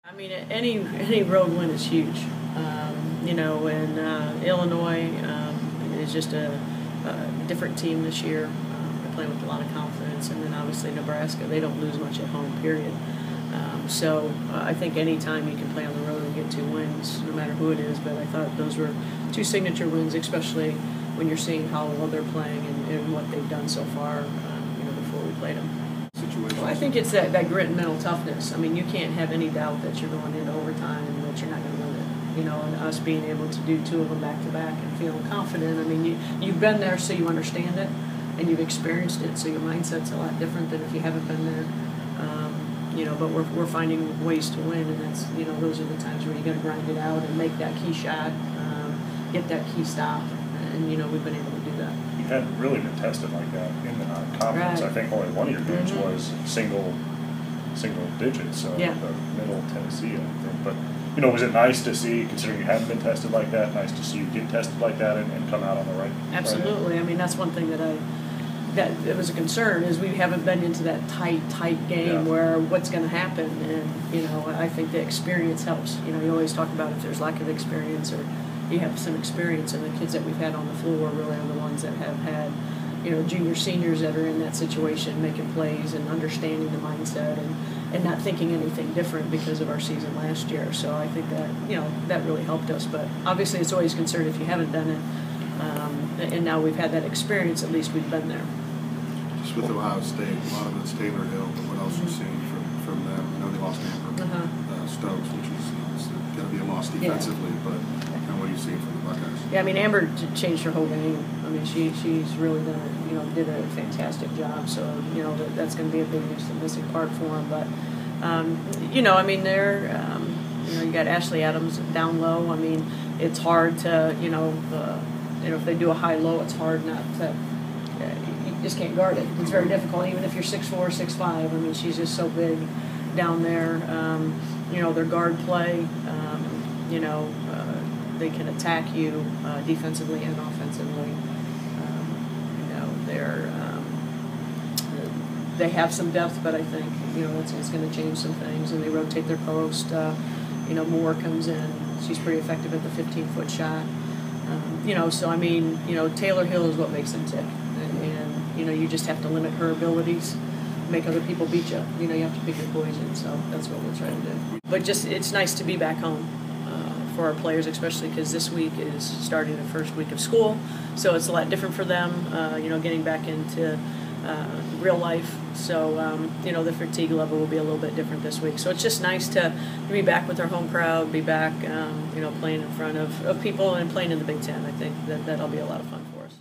I mean, any road win is huge. And Illinois is just a different team this year. They're playing with a lot of confidence, and then obviously Nebraska, they don't lose much at home, period. I think any time you can play on the road and get 2 wins, no matter who it is, but I thought those were 2 signature wins, especially when you're seeing how well they're playing and what they've done so far, before we played them. Well, I think it's that grit and mental toughness. I mean, you can't have any doubt that you're going into overtime and that you're not going to win it. And us being able to do 2 of them back to back and feeling confident. I mean, you've been there, so you understand it, and you've experienced it, so your mindset's a lot different than if you haven't been there. But we're finding ways to win, and that's those are the times where you got to grind it out and make that key shot, get that key stop, and we've been able to do that. You hadn't really been tested like that in the non-conference. Right. I think only one of your games was single digits, so yeah. The middle Tennessee, I think. But was it nice to see, considering you hadn't been tested like that, nice to see you get tested like that and come out on the right? Absolutely. Right. I mean, that's one thing that it was a concern, is we haven't been into that tight game where what's going to happen, and I think the experience helps. You always talk about if there's lack of experience or you have some experience, and the kids that we've had on the floor really are the ones that have had junior seniors that are in that situation, making plays and understanding the mindset and not thinking anything different because of our season last year. So I think that that really helped us, but obviously it's always a concern if you haven't done it, and now we've had that experience, at least we've been there. Just with Ohio State, a lot of it's Taylor Hill, but what else you've seen from them? I know they lost Amber Stokes, which is going to be a loss defensively, but what do you see from the Buckeyes? Yeah, I mean, Amber changed her whole game. I mean, she's really did a fantastic job. So that's going to be a big missing part for them. But I mean, they're you got Ashley Adams down low. I mean, it's hard to if they do a high low, it's hard not to. You just can't guard it. It's very difficult, even if you're 6'4", 6'5". I mean, she's just so big down there. Their guard play. They can attack you defensively and offensively. They have some depth, but I think it's going to change some things. And they rotate their post. Moore comes in; she's pretty effective at the 15-foot shot. So I mean, Taylor Hill is what makes them tick, and you just have to limit her abilities, make other people beat you. You have to pick your poison. So that's what we'll try to do. But it's nice to be back home. For our players, especially because this week is starting the first week of school, so it's a lot different for them. Getting back into real life, so the fatigue level will be a little bit different this week. So it's just nice to be back with our home crowd, be back, playing in front of people and playing in the Big Ten. I think that'll be a lot of fun for us.